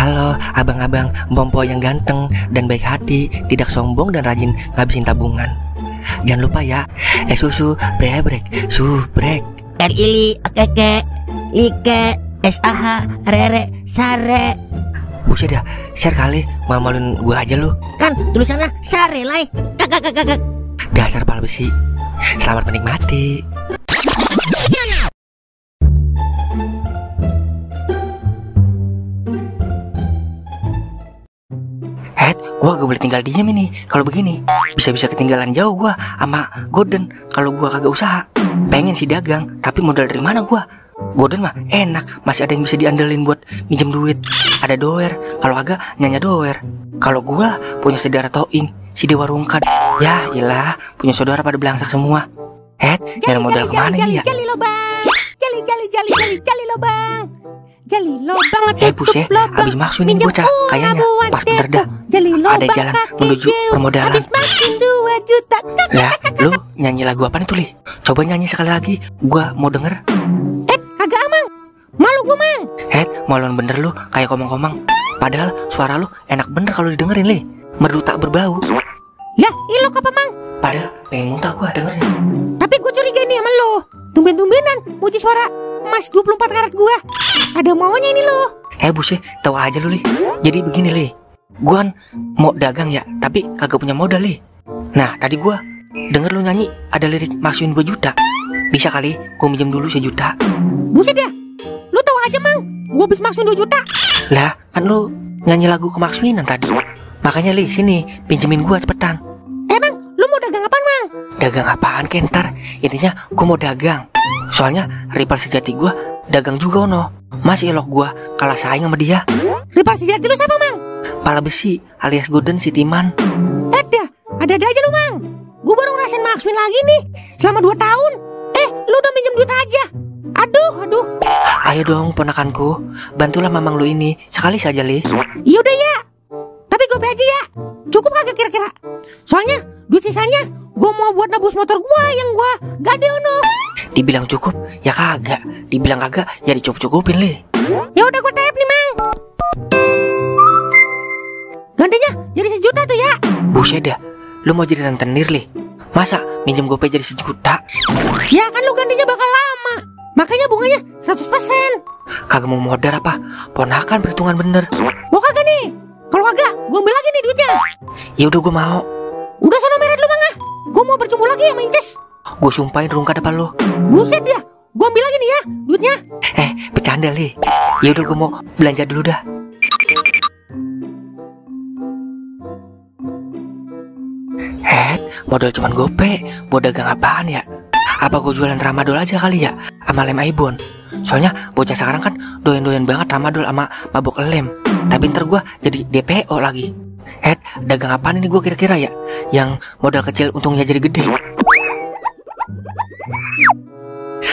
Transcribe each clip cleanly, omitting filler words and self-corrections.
Halo abang-abang bompo yang ganteng dan baik hati, tidak sombong dan rajin ngabisin tabungan. Jangan lupa ya, susu brebrek, subrek. Ili, keke, like, sah, rere, sare. Buset dah, share kali, malu-maluin gua aja lu. Kan tulisannya sare lai. Kakak. Dasar pala besi. Selamat menikmati. Gua gak boleh tinggal diem ini. Kalau begini bisa-bisa ketinggalan jauh gua sama Goden kalau gua kagak usaha. Pengen sih dagang, tapi modal dari mana gua? Goden mah enak, masih ada yang bisa diandelin buat minjem duit. Ada doer, kalau agak nyanya doer. Kalau gua punya saudara Toing, si Dewa Rungkat. Ya iyalah, punya saudara pada belangsak semua. Nyari modal kemana nih ya? Jali lobang, jali lobang. Jali lobang buset, abis maksud ini bocah kayaknya pas bener dah. Ada jalan menuju permodalan. Habis makin 2 juta. Lah, lu nyanyi lagu apa nih Tuli? Coba nyanyi sekali lagi, gua mau denger. Kagak amang. Malu gua mang. Maluan bener lu, kayak komang-komang. Padahal suara lu enak bener kalau didengerin li. Merdu tak berbau. Ya, ilok apa mang? Padahal pengen muntah gua dengerin. Tapi gua curiga nih sama lu. Tumben-tumbenan muji suara emas 24 karat gua. Ada maunya ini lu. Buset, tahu aja lu li. Jadi begini li, gua kan mau dagang ya, tapi kagak punya modal li. Nah tadi gua denger lu nyanyi ada lirik maksuin 2 juta. Bisa kali gua minjem dulu 1 juta. Buset ya, lu tahu aja mang, gua habis maksuin 2 juta. Lah kan lu nyanyi lagu kemaksuinan tadi. Makanya li sini pinjemin gua cepetan. Emang lu mau dagang apaan mang? Dagang apaan Kentar? Intinya gua mau dagang. Soalnya rival sejati gua dagang juga ono. Masih elok gua kalah saing sama dia. Rival sejati lu siapa mang? Pala besi alias Goden si Timan. Ada aja lu mang. Gua baru ngerasain maksuin lagi nih selama 2 tahun. Lu udah minjem duit aja. Aduh. Ayo dong ponakanku, bantulah mamang lu ini sekali saja li. Iya udah ya. Tapi gope aja ya. Cukup kagak kira-kira? Soalnya duit sisanya gua mau buat nebus motor gua yang gua gade ono. Dibilang cukup ya kagak, dibilang kagak ya dicukup-cukupin li. Ya udah gua tap nih mang. Gantinya jadi 1 juta tuh ya. Buset dah, lu mau jadi rentenir li? Masa minjem gope jadi 1 juta? Ya kan lu gantinya bakal lama, makanya bunganya 100%. Kagak mau modal apa? Ponakan perhitungan bener. Mau kagak nih? Kalau kagak gua ambil lagi nih duitnya. Ya udah gua mau. Udah sono meret lu mang ah. Gua mau bercumbu lagi sama Inces. Gua sumpahin Rungkat depan lu. Buset dia, gua ambil lagi nih ya duitnya. Bercanda li. Ya udah gua mau belanja dulu dah. Modal cuman gope, mau dagang apaan ya? Apa gua jualan tramadol aja kali ya, sama lem Aibon. Soalnya bocah sekarang kan doyan-doyan banget tramadol sama mabok lem. Tapi ntar gua jadi DPO lagi. Dagang apaan ini gua kira-kira ya? Yang modal kecil untungnya jadi gede.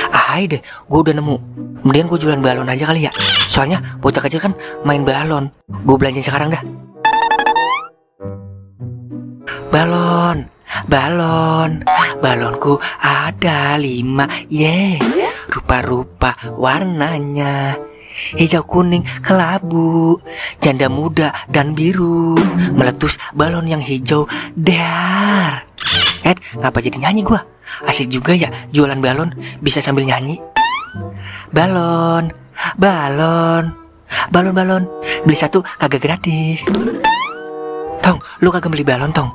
Hai deh, gua udah nemu. Mendingan gua jualan balon aja kali ya. Soalnya bocah kecil kan main balon. Gua belanjain sekarang dah. Balonku ada 5, rupa-rupa warnanya, hijau, kuning, kelabu, janda muda dan biru, meletus balon yang hijau dar. Ngapa jadi nyanyi gua? Asik juga ya jualan balon, bisa sambil nyanyi. Balon, beli 1 kagak gratis. Tong, lu kagak beli balon Tong?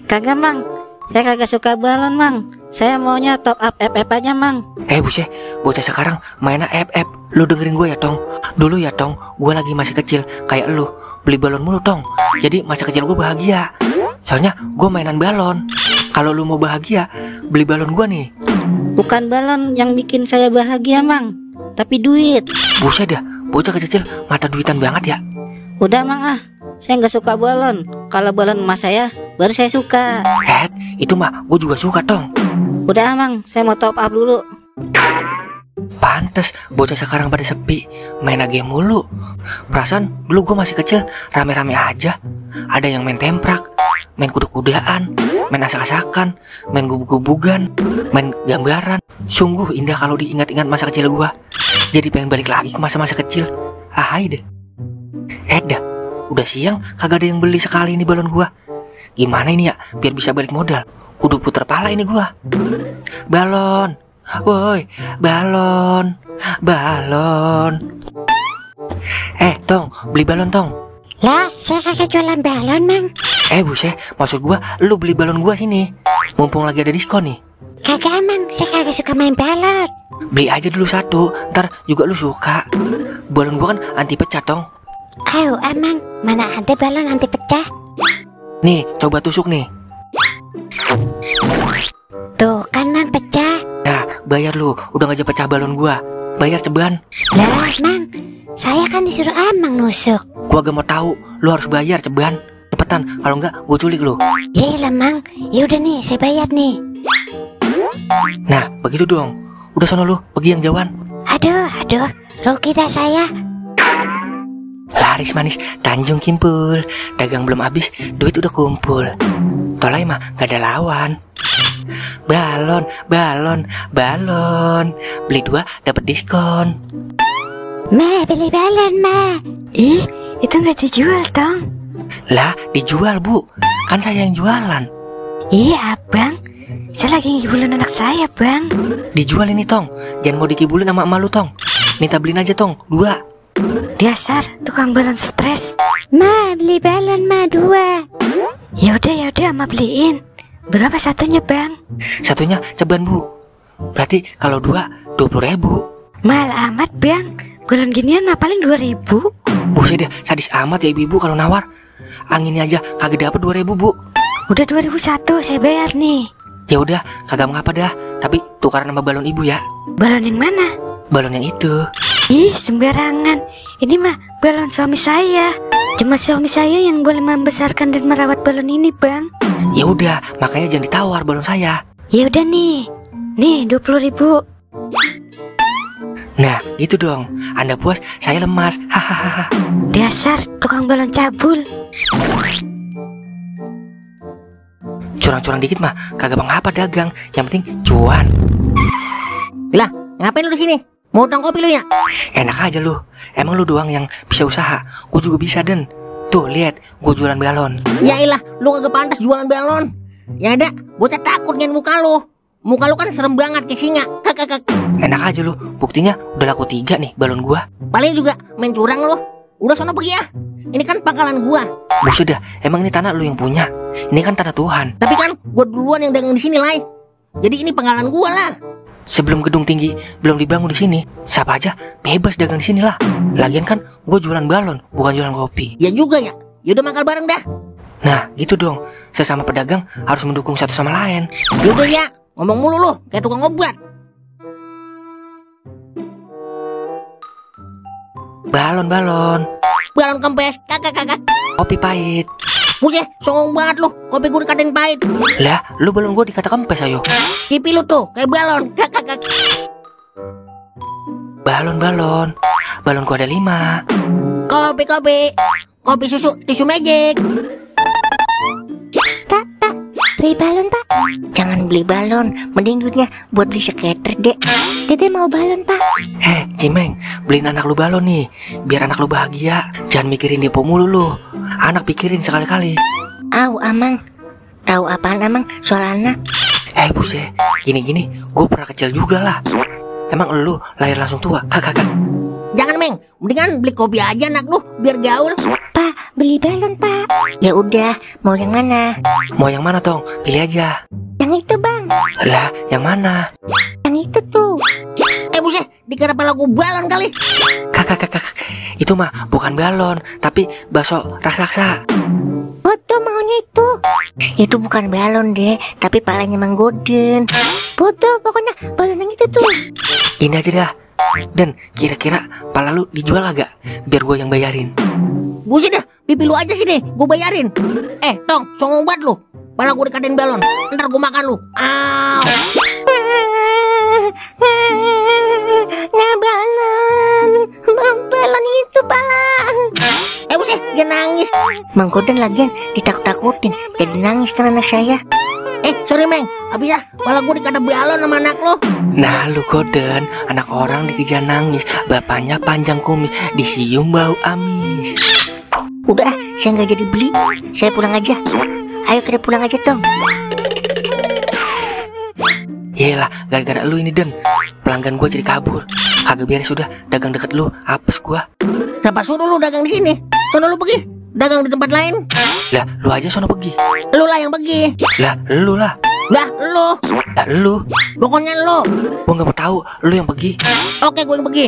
Kagak mang, saya kagak suka balon mang. Saya maunya top up FF aja mang. Buset, bocah sekarang mainnya FF. Lu dengerin gue ya Tong. Dulu ya Tong, gue lagi masih kecil kayak lu, beli balon mulu Tong. Jadi masa kecil gue bahagia. Soalnya gue mainan balon. Kalau lu mau bahagia, beli balon gue nih. Bukan balon yang bikin saya bahagia mang, tapi duit. Buset dah, bocah kecil mata duitan banget ya. Udah mang ah, saya nggak suka balon. Kalau balon emas saya baru saya suka. Itu mah gue juga suka Tong. Udah mang, saya mau top up dulu. Pantes bocah sekarang pada sepi, main game mulu. Perasaan dulu gue masih kecil rame-rame aja. Ada yang main temprak, main kuda-kudaan, main asak-asakan, main gubug-gubugan, main gambaran. Sungguh indah kalau diingat-ingat masa kecil gue. Jadi pengen balik lagi ke masa-masa kecil. Hai deh. Dah Udah siang kagak ada yang beli sekali ini balon gua. Gimana ini ya biar bisa balik modal? Kudu puter pala ini gua. Balon. Woi, balon. Balon. Tong, beli balon, Tong. Lah, saya kagak jualan balon, Mang. Buset, maksud gua lu beli balon gua sini. Mumpung lagi ada diskon nih. Kagak, Mang. Saya kagak suka main balon. Beli aja dulu satu, ntar juga lu suka. Balon gua kan anti pecah, Tong. Ayo, Mang. Mana ada balon anti pecah? Nih, coba tusuk nih. Tuh kan, Mang, pecah. Nah, bayar lu, udah ngajak pecah balon gua. Bayar ceban. Lah, Mang. Saya kan disuruh Amang nusuk. Gua gak mau tahu, lu harus bayar ceban. Cepetan, kalau enggak gua culik lu. Yaelah, Mang. Ya udah nih, saya bayar nih. Nah, begitu dong. Udah sono lu, pergi yang jauhan. Aduh, rugi dah saya. Laris manis, Tanjung Kimpul. Dagang belum habis, duit udah kumpul. Tolai mah gak ada lawan. Balon, balon, balon. Beli 2 dapat diskon. Ma, beli balon, Ma. Ih, itu nggak dijual, Tong. Lah, dijual, Bu. Kan saya yang jualan. Iya, Bang. Saya lagi ngibulin anak saya, Bang. Dijual ini, Tong. Jangan mau dikibulin sama emak lu, Tong. Minta beliin aja, Tong. 2. Dasar tukang balon stres. Ma, beli balon, Ma, 2. Yaudah, Ma beliin. Berapa satunya, Bang? Satunya ceban, Bu. Berarti kalau 2, 20.000. Mahal amat, Bang. Balon ginian mah paling 2.000. Buset deh, sadis amat ya ibu-ibu kalau nawar. Anginnya aja kagak dapet 2.000, Bu. Udah 2.001 saya bayar nih. Ya udah, kagak mengapa dah. Tapi tukaran sama balon ibu ya. Balon yang mana? Balon yang itu. Ih, sembarangan. Ini mah balon suami saya. Cuma suami saya yang boleh membesarkan dan merawat balon ini, Bang. Ya udah, makanya jangan ditawar balon saya. Ya udah nih. Nih 20.000. Nah, itu dong. Anda puas, saya lemas. Hahaha. Dasar tukang balon cabul. Curang-curang dikit mah kagak mengapa dagang. Yang penting cuan. Lah, ngapain lu di sini? Mau utang kopi lu ya? Enak aja lu. Emang lu doang yang bisa usaha. Gue juga bisa, Den. Tuh, lihat, gue jualan balon. Yailah, lu kagak pantas jualan balon. Yang ada, bocah takut ngeliat muka lu. Muka lu kan serem banget kayak singa. Kakak. Enak aja lu. Buktinya udah laku 3 nih balon gua. Paling juga main curang lu. Udah sono pergi ya. Ini kan pangkalan gua. Buset dah, emang ini tanah lu yang punya. Ini kan tanah Tuhan. Tapi kan gua duluan yang dagang di sini, Lai. Jadi ini pangkalan gua lah. Sebelum gedung tinggi belum dibangun di sini, siapa aja bebas dagang di sini lah. Lagian kan gua jualan balon, bukan jualan kopi. Ya juga ya. Yaudah mangkal bareng dah. Nah, gitu dong. Sesama pedagang harus mendukung satu sama lain. Yaudah ya. Ngomong mulu lu kayak tukang obat. Balon. Balon kempes. Kakak. Kopi pahit. Buset, songong banget lu. Kopi gua dikatain pahit. Lah, lu balon gua dikata kempes ayo. Pipi lu tuh kayak balon. Kakak. Balon. Balon gua ada 5. Kopi. Kopi susu, tisu magic. Tak. Beli balon, tak? Jangan beli balon, mending duitnya buat beli skater, Dek. Dede mau balon, tak? Cimeng, beliin anak lu balon nih, biar anak lu bahagia. Jangan mikirin depo mulu lu. Anak pikirin sekali-kali. Au, Amang. Tahu apaan, Amang, soal anak? Buset, gini-gini, gue pernah kecil juga lah. Emang lu lahir langsung tua? Kagak. Jangan, Meng. Mendingan beli kopi aja anak lu, biar gaul. Pak, beli balon, Pak. Ya udah, mau yang mana? Mau yang mana, Tong? Pilih aja. Yang itu, Bang. Lah, yang mana? Yang itu tuh. Buset, dikira lagu balon kali. Kakak. Itu mah bukan balon, tapi bakso raksasa. Bodoh maunya itu. Itu bukan balon, Dek, tapi palanya Mang Goden. Bodoh, pokoknya balon yang itu tuh. Ini aja dah. Dan kira-kira pala lu dijual agak? Biar gue yang bayarin. Buset dah, pipi lu aja sini, gue bayarin. Tong, songong banget lu. Pala gue dikatain balon, ntar gue makan lu. Nggak balon. Balon itu pala. Buset, dia nangis. Mang Goden lagian ditakut-takutin, jadi nangis kan anak saya. Sorry, Meng. Habis ya, pala gue dikata balon sama anak lo. Nah lu Goden, anak orang dikejar nangis, bapaknya panjang kumis, disium bau amis. Udah, saya nggak jadi beli. Saya pulang aja. Ayo kita pulang aja, Tong. Yelah, gara-gara lu ini Den, pelanggan gua jadi kabur. Kagak beres sudah, dagang deket lu, apes gua. Siapa suruh lu dagang di sini? Sono lu pergi, dagang di tempat lain. Lah, lu aja sono pergi. Lu lah yang pergi. Lah, lu lah. Lah, lu. Lah, lu. Pokoknya lu. Gua nggak mau tahu, lu yang pergi. Oke, gue yang pergi.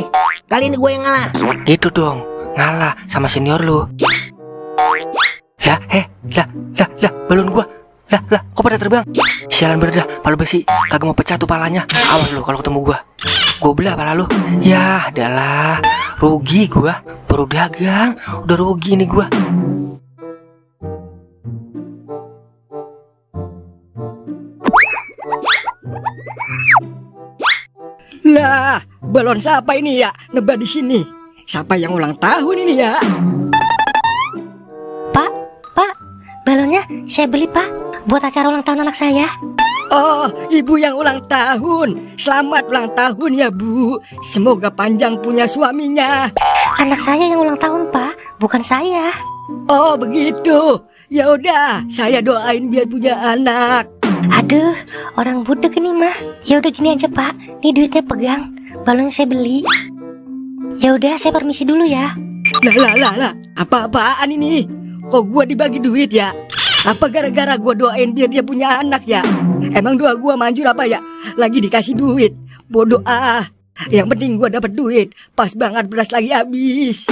Kali ini gue yang ngalah. Gitu dong, ngalah sama senior lu. Lah, lah, balon gua. Lah, kok pada terbang? Sialan bener dah, palu besi. Kagak mau pecah tuh palanya. Awas lu kalau ketemu gua. Gua belah pala lu. Ya, adalah. Rugi gua. Baru dagang, udah rugi nih gua. Lah, balon siapa ini ya? Nebak di sini. Siapa yang ulang tahun ini ya? Pak, balonnya saya beli pak, buat acara ulang tahun anak saya. Oh, ibu yang ulang tahun. Selamat ulang tahun ya, Bu. Semoga panjang punya suaminya. Anak saya yang ulang tahun pak, bukan saya. Oh, begitu. Ya udah, saya doain biar punya anak. Aduh, orang budek ini mah. Ya udah gini aja pak, nih duitnya pegang, balonnya saya beli. Ya udah, saya permisi dulu ya. Lah, apa-apaan ini? Kok gua dibagi duit ya? Apa gara-gara gua doain biar dia punya anak ya? Emang doa gua manjur apa ya? Lagi dikasih duit. Bodoh ah. Yang penting gua dapat duit. Pas banget beras lagi habis.